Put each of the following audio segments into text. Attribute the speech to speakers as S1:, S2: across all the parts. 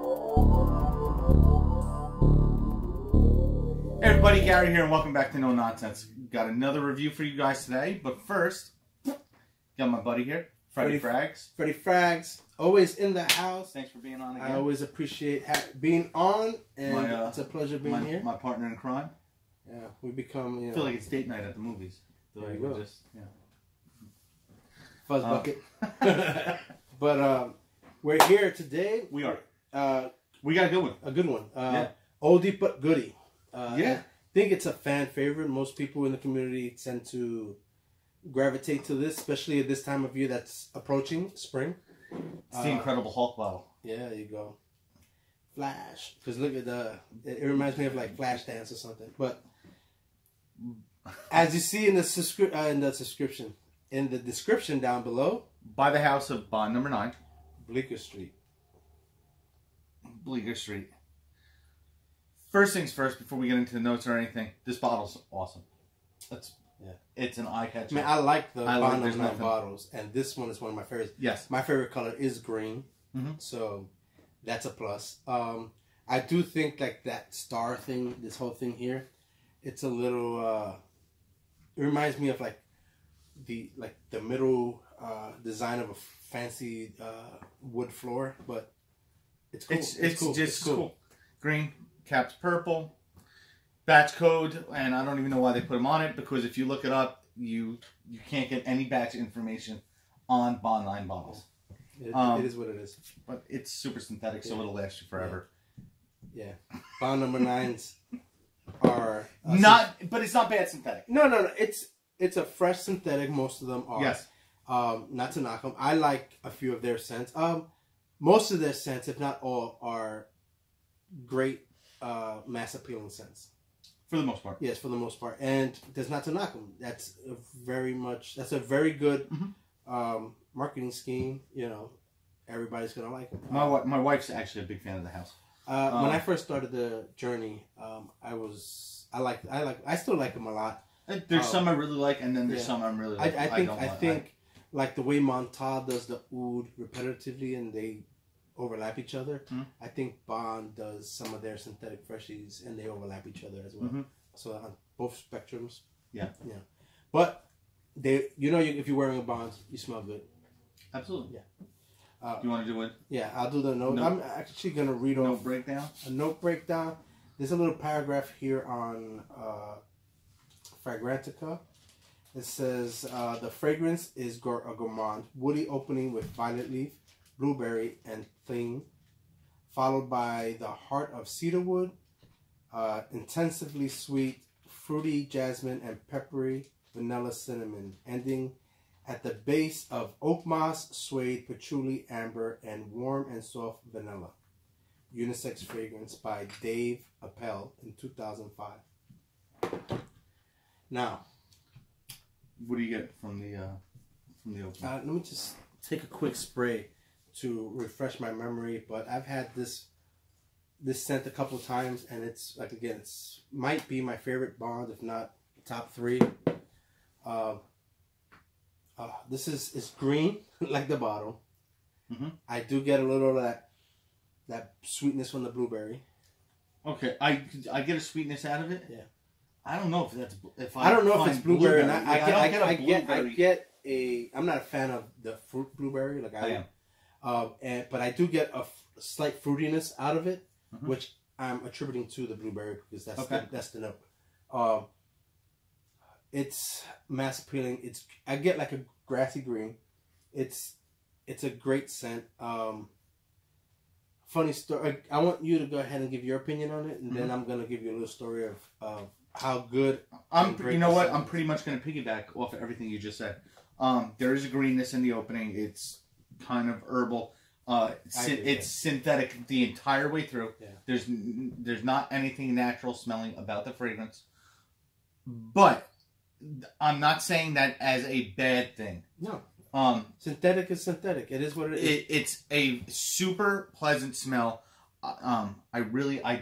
S1: Hey everybody, Gary here, and welcome back to No Nonsense. Got another review for you guys today, but first, got my buddy here, Freddie Frags.
S2: Freddie Frags, always in the house.
S1: Thanks for being on again.
S2: I always appreciate being on, and it's a pleasure being here.
S1: My partner in crime.
S2: Yeah, we become,
S1: I feel like it's date night at the movies.
S2: There you go.
S1: Just,
S2: Fuzz bucket. But we're here today.
S1: We are. We got a good one.
S2: A good one. Oldie but goodie.
S1: I
S2: think it's a fan favorite. Most people in the community tend to gravitate to this, especially at this time of year that's approaching spring.
S1: It's the Incredible Hulk bottle.
S2: Yeah, there you go. Flash. Because look at it reminds me of like Flashdance or something. But as you see in the description down below,
S1: by the house of Bond number 9,
S2: Bleecker Street.
S1: Bleecker Street. First things first, before we get into the notes or anything, this bottle's awesome. It's an eye-catcher.
S2: Man, I like the Bond number 9 bottles, and this one is one of my favorites.
S1: Yes.
S2: My favorite color is green, so that's a plus. I do think like that star thing, this whole thing here, it's a little. It reminds me of like the middle design of a fancy wood floor, but it's cool.
S1: It's cool. Green, caps purple, batch code, and I don't even know why they put them on it, because if you look it up, you can't get any batch information on Bond 9 bottles.
S2: It is what it is.
S1: But it's super synthetic, so it'll last you forever.
S2: Yeah. Bond number 9s are
S1: but it's not bad synthetic.
S2: No. It's a fresh synthetic. Most of them are.
S1: Yes.
S2: Not to knock them. I like a few of their scents. Most of their scents, if not all, are great mass appealing scents.
S1: For the most part.
S2: Yes, for the most part. And there's not to knock them. That's a very good marketing scheme. You know, everybody's gonna like them.
S1: My wife's actually a big fan of the house.
S2: When I first started the journey, I still like them a lot.
S1: There's some I really like, and then there's some I'm really like.
S2: I think like the way Montauk does the oud repetitively and they overlap each other. I think Bond does some of their synthetic freshies and they overlap each other as well. So on both spectrums. Yeah. But if you're wearing a Bond, you smell good.
S1: Absolutely. Yeah. Do you want to do it?
S2: Yeah, I'll do the note. I'm actually gonna read off a note breakdown. There's a little paragraph here on Fragrantica. It says the fragrance is a gourmand, woody opening with violet leaf, blueberry, and thing, followed by the heart of cedarwood, intensively sweet, fruity jasmine, and peppery vanilla cinnamon, ending at the base of oak moss, suede, patchouli, amber, and warm and soft vanilla. Unisex fragrance by Dave Appel in 2005. Now,
S1: what do you get from the opening?
S2: Let me just take a quick spray to refresh my memory. But I've had this scent a couple times, and it's like, again, it's might be my favorite Bond, if not top 3. This is green like the bottle. I do get a little of that sweetness from the blueberry.
S1: Okay, I get a sweetness out of it.
S2: Yeah.
S1: I don't know if
S2: I don't know if it's blueberry or not.
S1: I
S2: get a. I'm not a fan of the fruit blueberry like I am. But I do get a slight fruitiness out of it, which I'm attributing to the blueberry because that's the note. It's mass appealing. I get like a grassy green. It's a great scent. Funny story. I want you to go ahead and give your opinion on it, and then I'm gonna give you a little story of how good.
S1: You know what? I'm pretty much gonna piggyback off of everything you just said. There is a greenness in the opening. It's kind of herbal. It's synthetic the entire way through. Yeah. There's not anything natural smelling about the fragrance. But I'm not saying that as a bad thing.
S2: No. Synthetic is synthetic. It is what it is.
S1: It's a super pleasant smell. I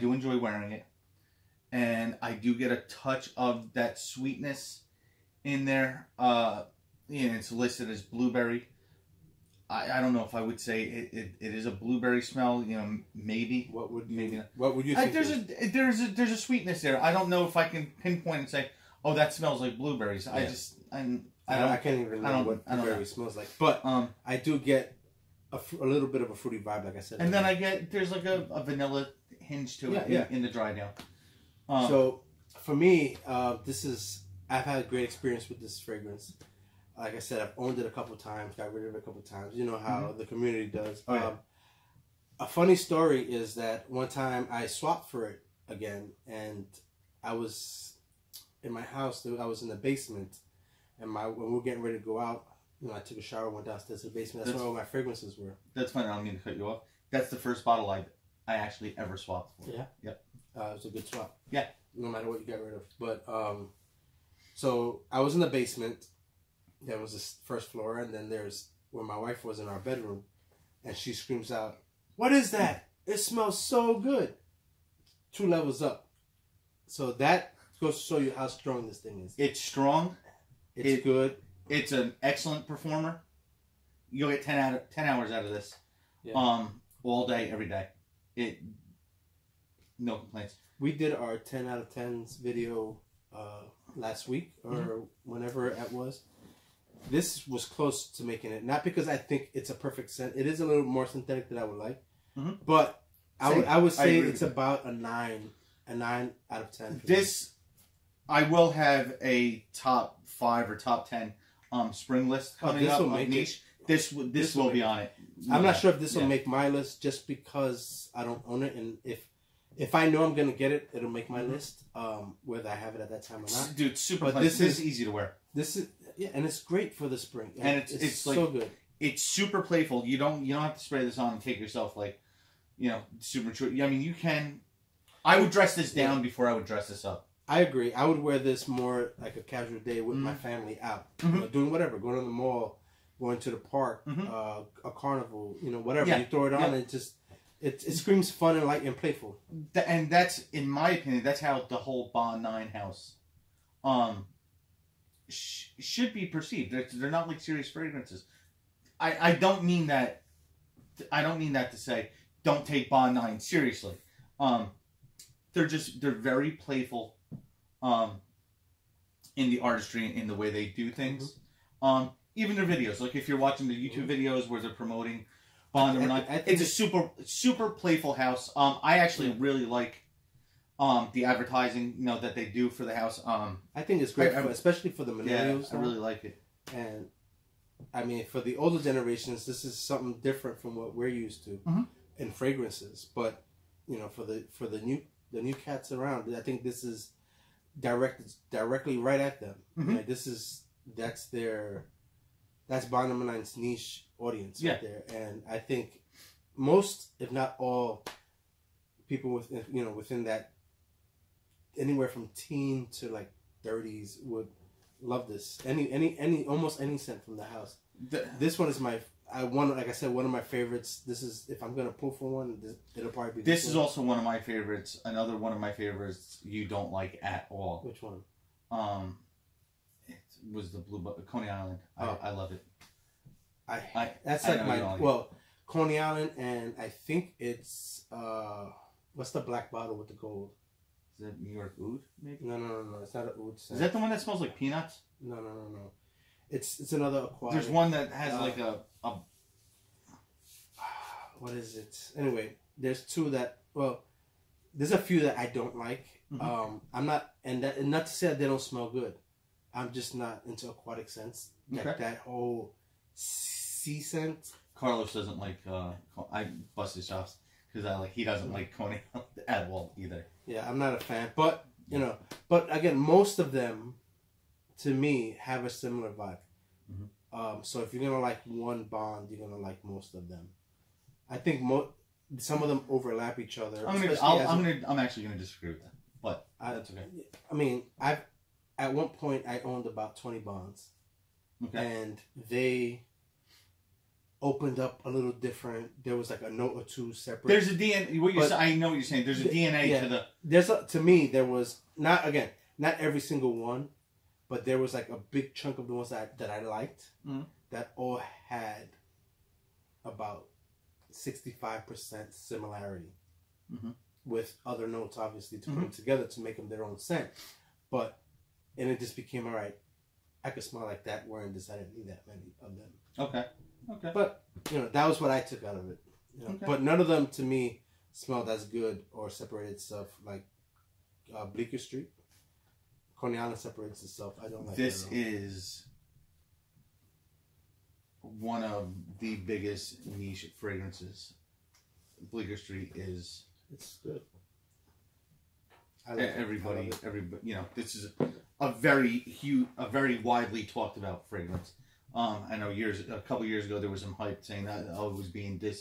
S1: do enjoy wearing it. And I do get a touch of that sweetness in there. It's listed as blueberry. I don't know if I would say it is a blueberry smell. You know, maybe. Maybe not.
S2: What would you think?
S1: There's a sweetness there. I don't know if I can pinpoint and say, oh, that smells like blueberries.
S2: Yeah.
S1: I
S2: can't even know what blueberry smells like. But I do get a little bit of a fruity vibe, like I said.
S1: And then there's like a vanilla hinge to it in the dry down.
S2: So for me, I've had a great experience with this fragrance. Like I said, I've owned it a couple times, got rid of it a couple times. You know how the community does.
S1: Oh, yeah.
S2: A funny story is that one time I swapped for it again, and I was in my house. I was in the basement, and when we were getting ready to go out, you know, I took a shower, went downstairs to the basement. That's where all my fragrances were.
S1: That's funny. I don't mean to cut you off. That's the first bottle I actually ever swapped for.
S2: Yeah.
S1: Yep.
S2: It was a good swap.
S1: Yeah.
S2: No matter what you got rid of, but so I was in the basement. There was this first floor, and then there's where my wife was in our bedroom, and she screams out, "What is that? It smells so good!" 2 levels up. So that goes to show you how strong this thing is.
S1: It's strong.
S2: It's good.
S1: It's an excellent performer. You'll get 10 hours out of this. Yeah. All day, every day. No complaints.
S2: We did our 10 out of 10s video last week or whenever it was. This was close to making it. Not because I think it's a perfect scent. It is a little more synthetic than I would like. But I would say it's about a 9 out of 10.
S1: This, I will have a top 5 or top 10 spring list coming up. Niche. This will be on it.
S2: I'm not sure if this will make my list just because I don't own it, and if I know I'm gonna get it, it'll make my list. Whether I have it at that time or not.
S1: Dude, super. But this is easy to wear.
S2: This is and it's great for the spring.
S1: And it's so like, good. It's super playful. You don't have to spray this on and take yourself like, you know, super true. I mean, you can. I would dress this down before I would dress this up.
S2: I agree. I would wear this more like a casual day with my family out, you know, doing whatever, going to the mall, going to the park, a carnival, you know, whatever. You throw it on, and it screams fun and light and playful.
S1: And that's, in my opinion, that's how the whole Bond 9 house should be perceived. They're not like serious fragrances. I don't mean that. I don't mean that to say don't take Bond 9 seriously. They're very playful. In the artistry and in the way they do things. Even their videos, like if you're watching the YouTube videos where they're promoting Bond No. 9, it's a super playful house. I actually really like the advertising, you know, that they do for the house.
S2: I think it's great, especially for the millennials.
S1: Yeah, I really like it.
S2: And I mean, for the older generations, this is something different from what we're used to in fragrances. But you know, for the new cats around, I think this is directed directly right at them. Like that's Bond No. 9's niche audience right there. And I think most, if not all, people within that, anywhere from teen to like 30s would love this. Almost any scent from the house. This one is like I said, one of my favorites. This is, if I'm gonna pull for one, it'll probably be
S1: this. This is also one of my favorites. Another one of my favorites you don't like at all.
S2: Which one?
S1: It was the Coney Island. I love it.
S2: Coney Island, and I think it's what's the black bottle with the gold?
S1: Is that New York Oud? Maybe.
S2: No. It's not an oud scent.
S1: Is that the one that smells like peanuts?
S2: No. It's another aquatic.
S1: There's one that has like a
S2: what is it? Anyway, there's two that, there's a few that I don't like. I'm not, and not to say that they don't smell good. I'm just not into aquatic scents. Like that whole sea scent.
S1: Carlos doesn't like. I bust his chops because he doesn't like Coney at all either.
S2: Yeah, I'm not a fan, but but again, most of them, to me, have a similar vibe. So if you're gonna like one Bond, you're gonna like most of them. I think some of them overlap each other.
S1: I'm actually gonna disagree with that, but that's okay.
S2: I mean, at one point I owned about 20 Bonds, and they opened up a little different. There was like a note or two separate.
S1: There's a DNA. I know what you're saying. There's a DNA to the.
S2: To me, there was not every single one, but there was like a big chunk of the ones that I liked that all had about 65% similarity
S1: mm-hmm.
S2: with other notes, obviously, to put them together to make them their own scent. And it just became, all right, I could smell like that, whereas this, I didn't need that many of them.
S1: Okay.
S2: But, that was what I took out of it.
S1: Okay.
S2: But none of them, to me, smelled as good or separated stuff like Bleecker Street. Coney Island separates itself. I don't like
S1: this. This is one of the biggest niche fragrances. Bleecker Street is.
S2: It's good.
S1: Everybody, this is a very widely talked about fragrance. I know a couple years ago there was some hype saying that it was being being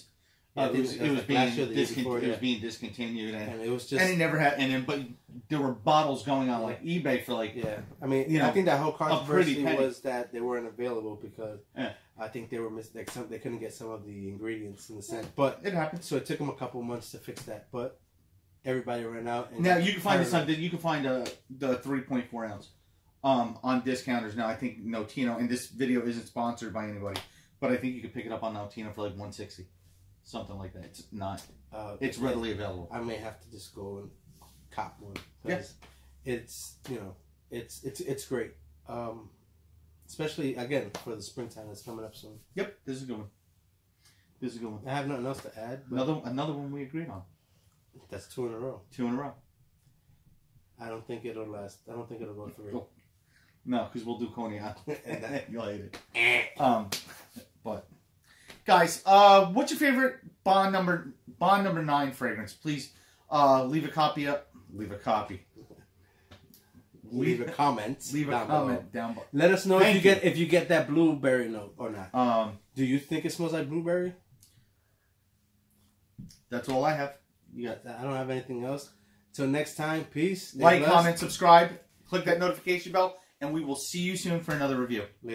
S1: discontinued, and
S2: it was just,
S1: and it never had, but there were bottles going on like eBay for like,
S2: I mean, I think that whole controversy was that they weren't available because I think they were they couldn't get some of the ingredients in the scent, but
S1: it happened.
S2: So it took them a couple months to fix that, but everybody ran out. And
S1: now you can find the 3.4 ounce on discounters now. I think Notino, and this video isn't sponsored by anybody, but I think you could pick it up on Notino for like $160, something like that. It's not. It's readily available.
S2: I may have to just go and cop one.
S1: Yes,
S2: it's it's great. Especially again for the springtime that's coming up soon.
S1: Yep, this is a good one.
S2: I have nothing else to add.
S1: Another one we agreed on.
S2: That's 2 in a row.
S1: 2 in a row.
S2: I don't think it'll last. I don't think it'll go 3.
S1: Oh. No, because we'll do Coney Island. And you'll hate it. But guys, what's your favorite Bond number 9 fragrance? Please leave a copy. Leave a comment. Leave a comment down below.
S2: Let us know if you get that blueberry note or not. Do you think it smells like blueberry?
S1: That's all I have.
S2: I don't have anything else. Till next time, peace.
S1: Like, comment, subscribe, click that notification bell, and we will see you soon for another review. Later.